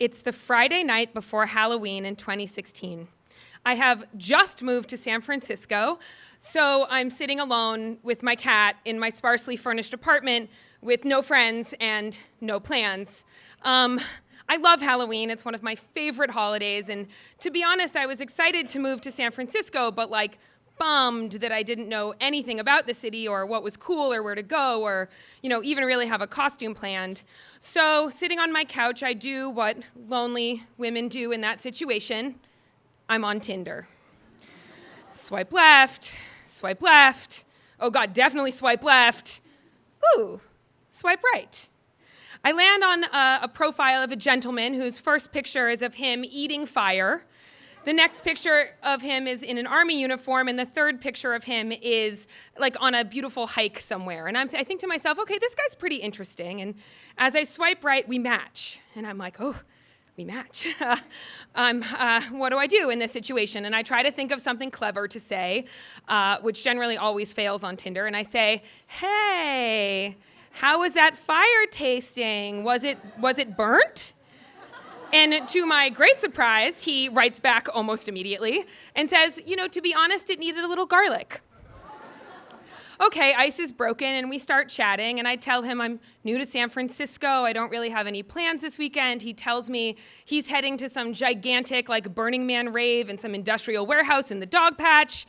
It's the Friday night before Halloween in 2016. I have just moved to San Francisco, so I'm sitting alone with my cat in my sparsely furnished apartment with no friends and no plans. I love Halloween. It's one of my favorite holidays, and to be honest, I was excited to move to San Francisco, but bummed that I didn't know anything about the city or what was cool or where to go or, even really have a costume planned. So sitting on my couch, I do what lonely women do in that situation. I'm on Tinder. Swipe left. Oh God, definitely swipe left. Ooh, swipe right. I land on a profile of a gentleman whose first picture is of him eating fire. The next picture of him is in an army uniform, and the third picture of him is on a beautiful hike somewhere. And I think to myself, okay, this guy's pretty interesting. And as I swipe right, we match. And I'm like, oh, we match. What do I do in this situation? And I try to think of something clever to say, which generally always fails on Tinder. And I say, hey, how was that fire tasting? Was it burnt? And to my great surprise, he writes back almost immediately and says, to be honest, it needed a little garlic. Okay, ice is broken, and we start chatting, and I tell him I'm new to San Francisco. I don't really have any plans this weekend. He tells me he's heading to some gigantic, Burning Man rave in some industrial warehouse in the dog patch.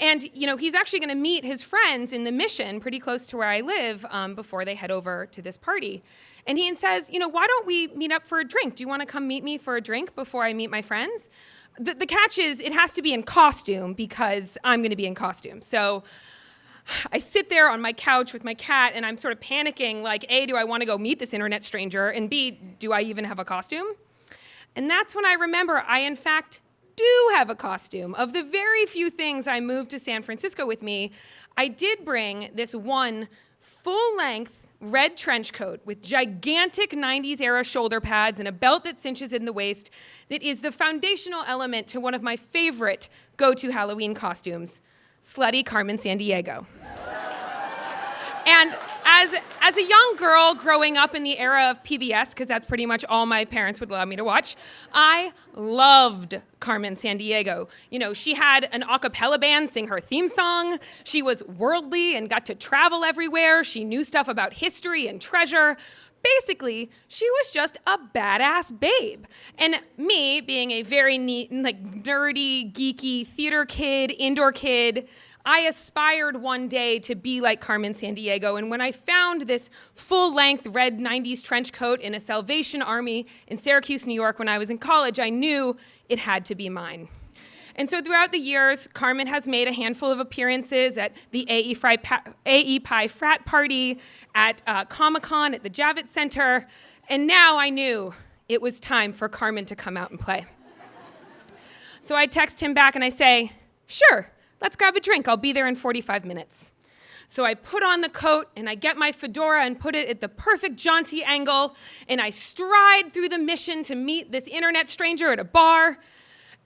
And, he's actually going to meet his friends in the Mission, pretty close to where I live, before they head over to this party. And he says, why don't we meet up for a drink? Do you want to come meet me for a drink before I meet my friends? The catch is it has to be in costume because I'm going to be in costume. So I sit there on my couch with my cat, and I'm sort of panicking, A, do I want to go meet this internet stranger? And B, do I even have a costume? And that's when I remember I, in fact, do have a costume. Of the very few things I moved to San Francisco with me, I did bring this one full-length red trench coat with gigantic 90s era shoulder pads and a belt that cinches in the waist that is the foundational element to one of my favorite go-to Halloween costumes, slutty Carmen Sandiego. And as a young girl growing up in the era of PBS, because that's pretty much all my parents would allow me to watch, I loved Carmen Sandiego. She had an a cappella band sing her theme song. She was worldly and got to travel everywhere. She knew stuff about history and treasure. Basically, she was just a badass babe. And me, being a very neat, nerdy, geeky theater kid, indoor kid, I aspired one day to be like Carmen Sandiego, and when I found this full-length red 90s trench coat in a Salvation Army in Syracuse, New York, when I was in college, I knew it had to be mine. And so throughout the years, Carmen has made a handful of appearances at the AE Pi frat party, at Comic-Con, at the Javits Center, and now I knew it was time for Carmen to come out and play. So I text him back and I say, sure, let's grab a drink. I'll be there in 45 minutes. So I put on the coat and I get my fedora and put it at the perfect jaunty angle, and I stride through the Mission to meet this internet stranger at a bar.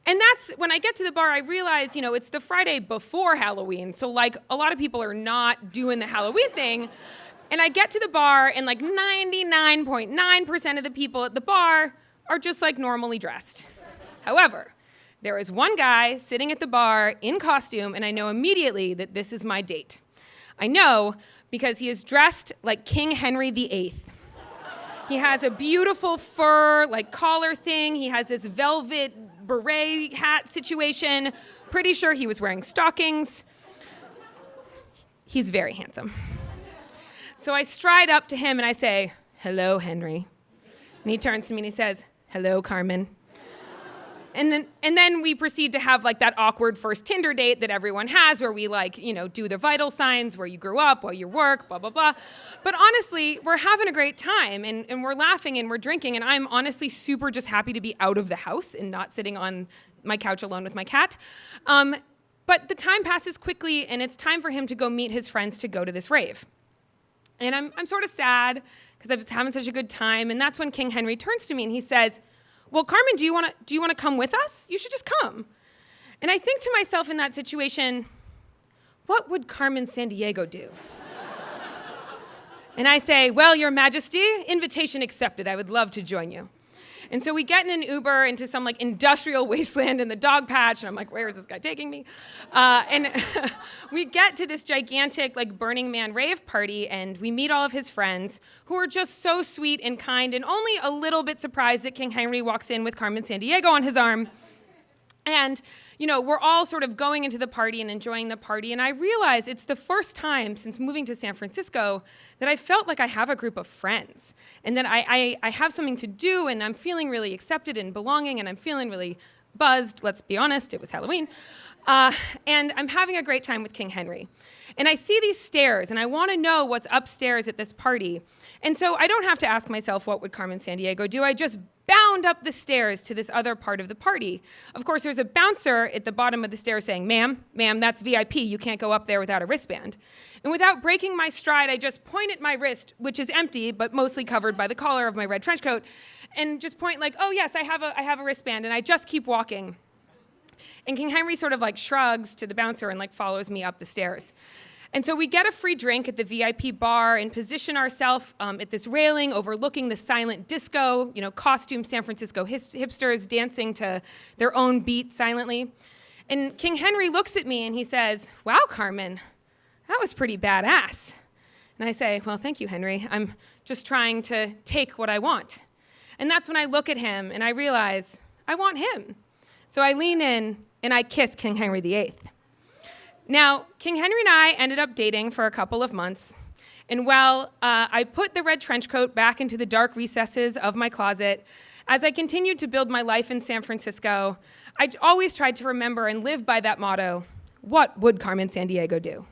And that's when I get to the bar, I realize, it's the Friday before Halloween. So a lot of people are not doing the Halloween thing. And I get to the bar and 99.9% of the people at the bar are just normally dressed. However, there is one guy sitting at the bar in costume, and I know immediately that this is my date. I know because he is dressed like King Henry VIII. He has a beautiful fur, collar thing. He has this velvet beret hat situation. Pretty sure he was wearing stockings. He's very handsome. So I stride up to him and I say, hello, Henry. And he turns to me and he says, hello, Carmen. And then we proceed to have that awkward first Tinder date that everyone has where we do the vital signs, where you grew up, where you work, blah, blah, blah. But honestly, we're having a great time and we're laughing and we're drinking, and I'm honestly super just happy to be out of the house and not sitting on my couch alone with my cat. But the time passes quickly, and it's time for him to go meet his friends to go to this rave. And I'm sort of sad because I was having such a good time, and that's when King Henry turns to me and he says, well, Carmen, do you want to come with us? You should just come. And I think to myself in that situation, what would Carmen Sandiego do? And I say, well, Your Majesty, invitation accepted. I would love to join you. And so we get in an Uber into some like industrial wasteland in the dog patch, and I'm like, where is this guy taking me? And we get to this gigantic like Burning Man rave party, and we meet all of his friends who are just so sweet and kind, and only a little bit surprised that King Henry walks in with Carmen Sandiego on his arm. And, you know, we're all sort of going into the party and enjoying the party, and I realize it's the first time since moving to San Francisco that I felt like I have a group of friends, and that I have something to do, and I'm feeling really accepted and belonging, and I'm feeling really buzzed. Let's be honest, it was Halloween. And I'm having a great time with King Henry. And I see these stairs, and I want to know what's upstairs at this party. And so I don't have to ask myself, what would Carmen Sandiego do? I just bound up the stairs to this other part of the party. Of course, there's a bouncer at the bottom of the stairs saying, ma'am, that's VIP. You can't go up there without a wristband. And without breaking my stride, I just point at my wrist, which is empty, but mostly covered by the collar of my red trench coat, and just point like, oh yes, I have a wristband, and I just keep walking. And King Henry sort of like shrugs to the bouncer and like follows me up the stairs. And so we get a free drink at the VIP bar and position ourselves at this railing overlooking the silent disco, you know, costumed San Francisco hipsters dancing to their own beat silently. And King Henry looks at me and he says, wow, Carmen, that was pretty badass. And I say, well, thank you, Henry. I'm just trying to take what I want. And that's when I look at him and I realize I want him. So I lean in and I kiss King Henry VIII. Now, King Henry and I ended up dating for a couple of months. And while I put the red trench coat back into the dark recesses of my closet, as I continued to build my life in San Francisco, I always tried to remember and live by that motto, what would Carmen Sandiego do?